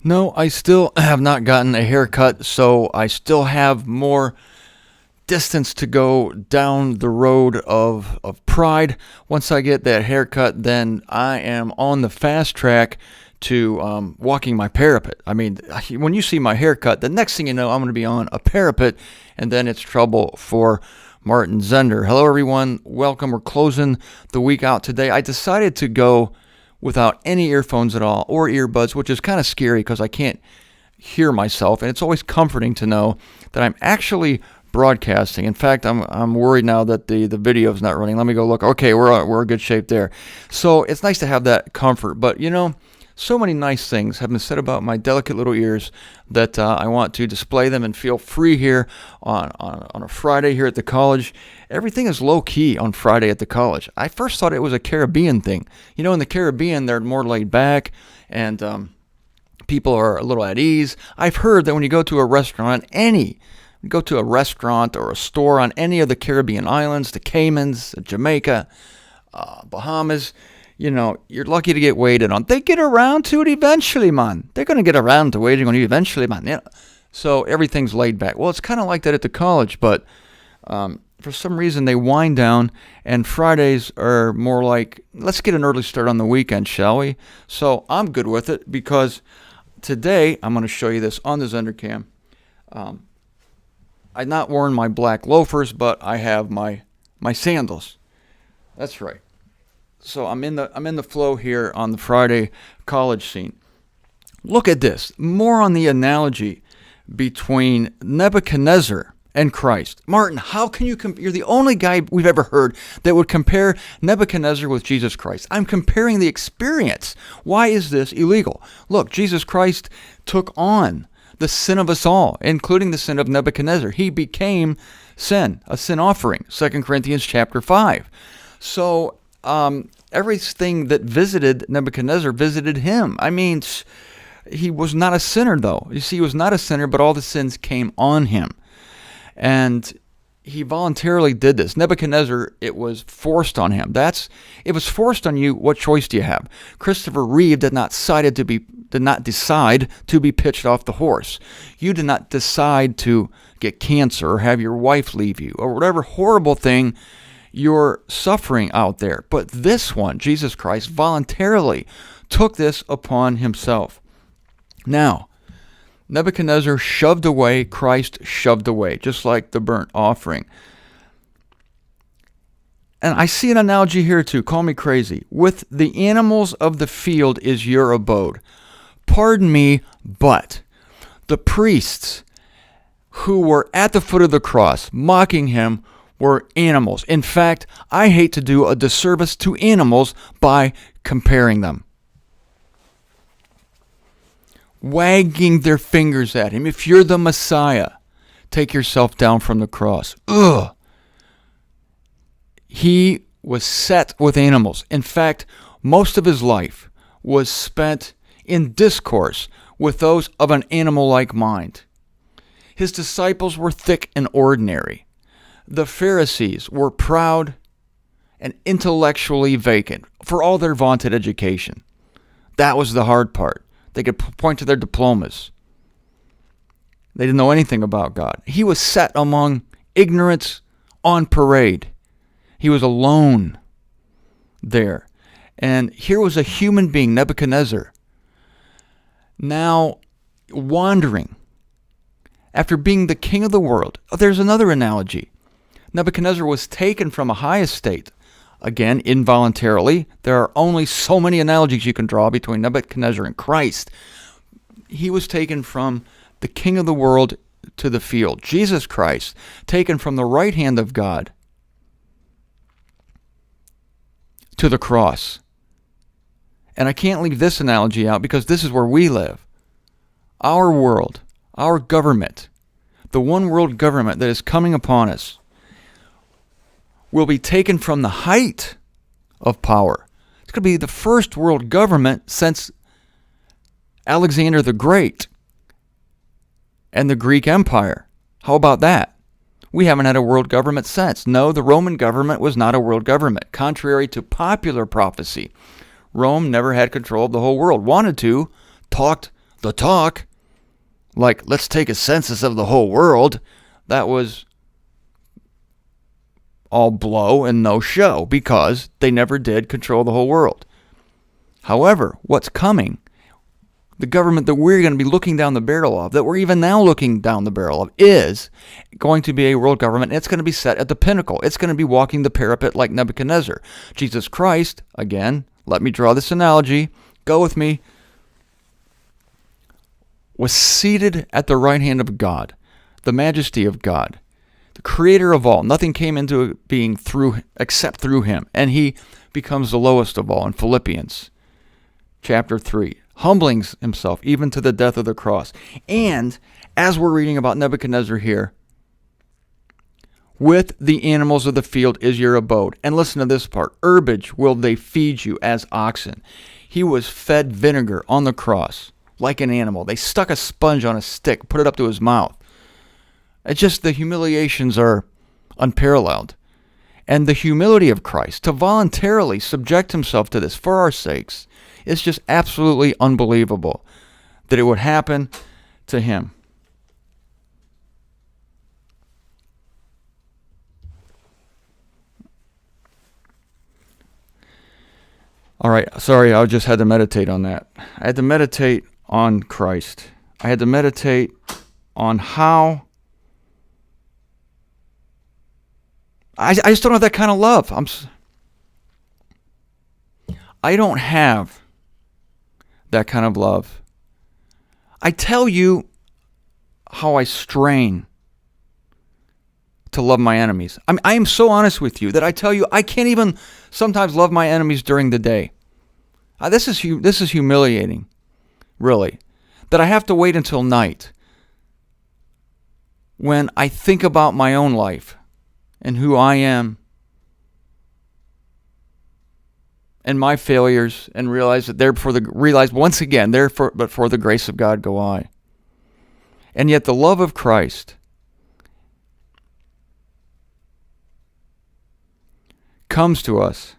No, I still have not gotten a haircut, so I still have more distance to go down the road of pride. Once I get that haircut, then I am on the fast track to walking my parapet. I mean, when you see my haircut, the next thing you know, I'm going to be on a parapet, and then it's trouble for Martin Zender. Hello, everyone. Welcome. We're closing the week out today. I decided to go without any earphones at all or earbuds, which is kind of scary because I can't hear myself, and it's always comforting to know that I'm actually broadcasting. In fact, I'm worried now that the video is not running. Let me go look. Okay, we're in good shape there. So it's nice to have that comfort. But so many nice things have been said about my delicate little ears that I want to display them and feel free here on a Friday here at the college. Everything is low key on Friday at the college. I first thought it was a Caribbean thing. In the Caribbean, they're more laid back and people are a little at ease. I've heard that when you go to a restaurant, or a store on any of the Caribbean islands, the Caymans, Jamaica, Bahamas, you're lucky to get waited on. They get around to it eventually, man. They're going to get around to waiting on you eventually, man. Yeah. So everything's laid back. Well, it's kind of like that at the college, but for some reason they wind down, and Fridays are more like, let's get an early start on the weekend, shall we? So I'm good with it because today I'm going to show you this on the Zender cam. I've not worn my black loafers, but I have my sandals. That's right. So I'm in the flow here on the Friday college scene. Look at this. More on the analogy between Nebuchadnezzar and Christ. Martin, how can you you're the only guy we've ever heard that would compare Nebuchadnezzar with Jesus Christ. I'm comparing the experience. Why is this illegal? Look, Jesus Christ took on the sin of us all, including the sin of Nebuchadnezzar. He became sin, a sin offering, 2 Corinthians chapter 5. So everything that visited Nebuchadnezzar visited him. I mean, he was not a sinner, though. You see, he was not a sinner, but all the sins came on him. And he voluntarily did this. Nebuchadnezzar, it was forced on him. It was forced on you. What choice do you have? Christopher Reeve did not decide to be pitched off the horse. You did not decide to get cancer or have your wife leave you or whatever horrible thing you're suffering out there. But this one, Jesus Christ, voluntarily took this upon himself. Now, Nebuchadnezzar shoved away, Christ shoved away, just like the burnt offering. And I see an analogy here too, call me crazy. With the animals of the field is your abode. Pardon me, but the priests who were at the foot of the cross mocking him were animals. In fact, I hate to do a disservice to animals by comparing them. Wagging their fingers at him. If you're the Messiah, take yourself down from the cross. Ugh. He was set with animals. In fact, most of his life was spent in discourse with those of an animal-like mind. His disciples were thick and ordinary. The Pharisees were proud and intellectually vacant for all their vaunted education. That was the hard part. They could point to their diplomas. They didn't know anything about God. He was set among ignorance on parade. He was alone there. And here was a human being, Nebuchadnezzar, now wandering after being the king of the world. There's another analogy. Nebuchadnezzar was taken from a high estate. Again, involuntarily. There are only so many analogies you can draw between Nebuchadnezzar and Christ. He was taken from the king of the world to the field. Jesus Christ, taken from the right hand of God to the cross. And I can't leave this analogy out because this is where we live. Our world, our government, the one world government that is coming upon us, will be taken from the height of power. It's going to be the first world government since Alexander the Great and the Greek Empire. How about that? We haven't had a world government since. No, the Roman government was not a world government. Contrary to popular prophecy, Rome never had control of the whole world. Wanted to, talked The talk, like, let's take a census of the whole world, that was all blow and no show because they never did control the whole world. However, what's coming, the government that we're going to be looking down the barrel of, that we're even now looking down the barrel of, is going to be a world government. And it's going to be set at the pinnacle. It's going to be walking the parapet like Nebuchadnezzar. Jesus Christ, again, let me draw this analogy. Go with me. Was seated at the right hand of God, the majesty of God, the creator of all. Nothing came into being except through him. And he becomes the lowest of all in Philippians chapter 3, humbling himself even to the death of the cross. And as we're reading about Nebuchadnezzar here, with the animals of the field is your abode. And listen to this part. Herbage will they feed you as oxen. He was fed vinegar on the cross like an animal. They stuck a sponge on a stick, put it up to his mouth. It's just the humiliations are unparalleled. And the humility of Christ to voluntarily subject himself to this for our sakes is just absolutely unbelievable that it would happen to him. All right, sorry, I just had to meditate on that. I had to meditate on Christ. I had to meditate on how I just don't have that kind of love. I don't have that kind of love. I tell you how I strain to love my enemies. I am so honest with you that I tell you I can't even sometimes love my enemies during the day. This is humiliating, really, that I have to wait until night when I think about my own life and who I am and my failures, and realize that once again, but for the grace of God go I. And yet the love of Christ comes to us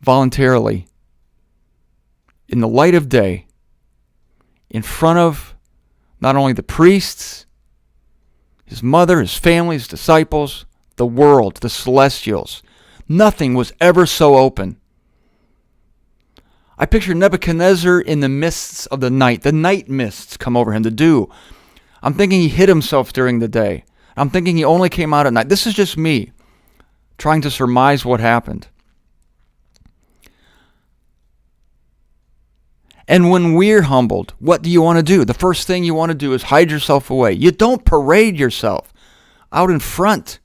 voluntarily in the light of day, in front of not only the priests, his mother, his family, his disciples, the world, the celestials. Nothing was ever so open. I picture Nebuchadnezzar in the mists of the night. The night mists come over him, the dew. I'm thinking he hid himself during the day. I'm thinking he only came out at night. This is just me trying to surmise what happened. And when we're humbled, what do you want to do? The first thing you want to do is hide yourself away. You don't parade yourself out in front,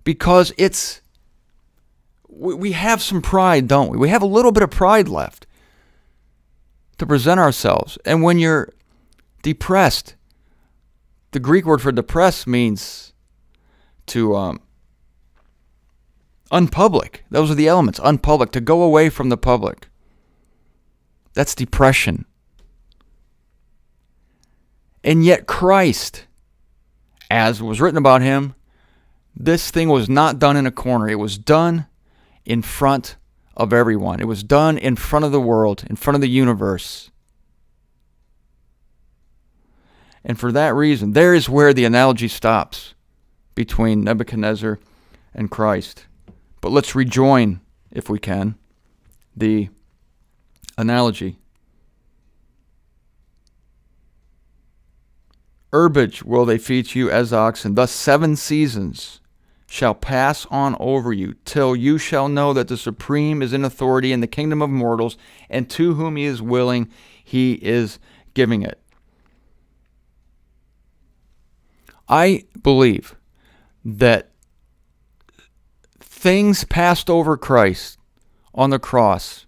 because we have some pride, don't we? We have a little bit of pride left to present ourselves. And when you're depressed, the Greek word for depressed means to unpublic. Those are the elements, unpublic, to go away from the public. That's depression. And yet Christ, as was written about him, this thing was not done in a corner. It was done in front of everyone. It was done in front of the world, in front of the universe. And for that reason, there is where the analogy stops between Nebuchadnezzar and Christ. But let's rejoin, if we can, the analogy. Herbage will they feed you as oxen. Thus 7 seasons shall pass on over you, till you shall know that the Supreme is in authority in the kingdom of mortals, and to whom he is willing, he is giving it. I believe that things passed over Christ on the cross.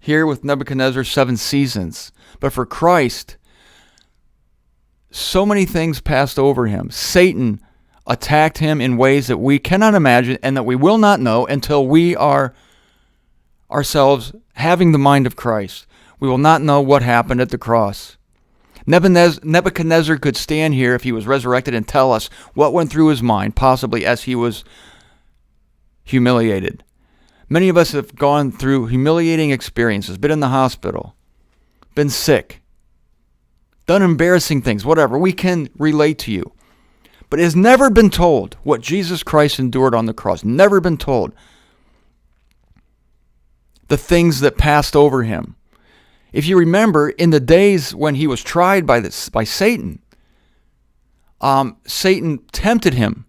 Here with Nebuchadnezzar, 7 seasons. But for Christ, so many things passed over him. Satan attacked him in ways that we cannot imagine and that we will not know until we are ourselves having the mind of Christ. We will not know what happened at the cross. Nebuchadnezzar could stand here if he was resurrected and tell us what went through his mind, possibly as he was humiliated. Many of us have gone through humiliating experiences, been in the hospital, been sick, done embarrassing things, whatever. We can relate to you. But it has never been told what Jesus Christ endured on the cross. Never been told the things that passed over him. If you remember, in the days when he was tried by Satan, Satan tempted him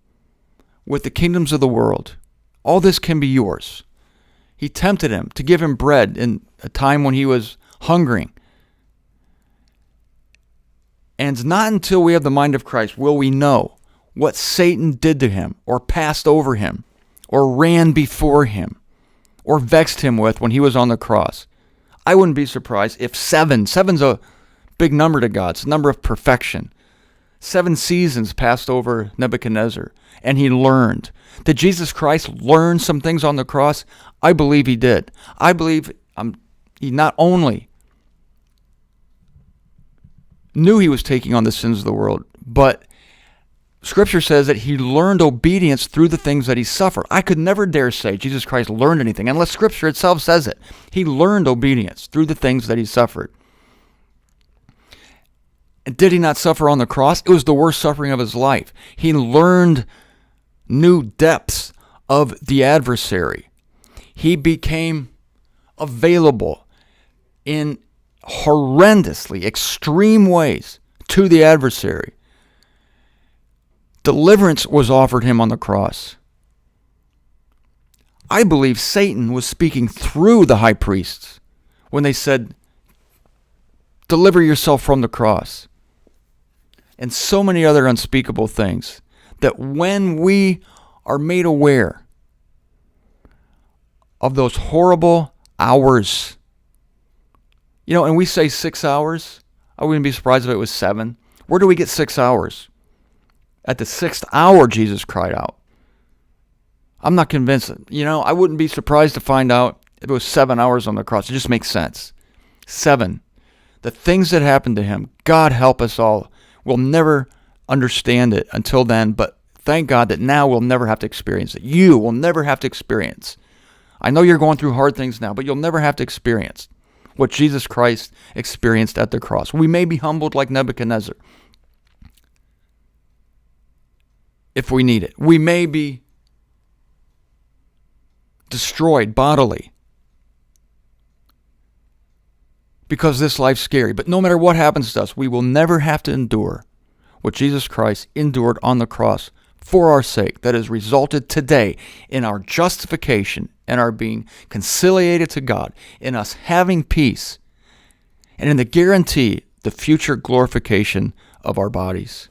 with the kingdoms of the world. All this can be yours. He tempted him to give him bread in a time when he was hungering. And it's not until we have the mind of Christ will we know what Satan did to him, or passed over him, or ran before him, or vexed him with when he was on the cross. I wouldn't be surprised if seven's a big number to God. It's a number of perfection. 7 seasons passed over Nebuchadnezzar, and he learned. Did Jesus Christ learn some things on the cross? I believe he did. I believe he not only knew he was taking on the sins of the world, but Scripture says that he learned obedience through the things that he suffered. I could never dare say Jesus Christ learned anything unless Scripture itself says it. He learned obedience through the things that he suffered. And did he not suffer on the cross? It was the worst suffering of his life. He learned new depths of the adversary. He became available in horrendously extreme ways to the adversary. Deliverance was offered him on the cross. I believe Satan was speaking through the high priests when they said, "Deliver yourself from the cross." And so many other unspeakable things that when we are made aware of those horrible hours, and we say 6 hours, I wouldn't be surprised if it was 7. Where do we get 6 hours? At the 6th hour, Jesus cried out. I'm not convinced. I wouldn't be surprised to find out if it was 7 hours on the cross. It just makes sense. 7. The things that happened to him, God help us all. We'll never understand it until then, but thank God that now we'll never have to experience it. You will never have to experience. I know you're going through hard things now, but you'll never have to experience what Jesus Christ experienced at the cross. We may be humbled like Nebuchadnezzar if we need it. We may be destroyed bodily because this life's scary. But no matter what happens to us, we will never have to endure what Jesus Christ endured on the cross for our sake. That has resulted today in our justification and our being conciliated to God, in us having peace, and in the guarantee, the future glorification of our bodies.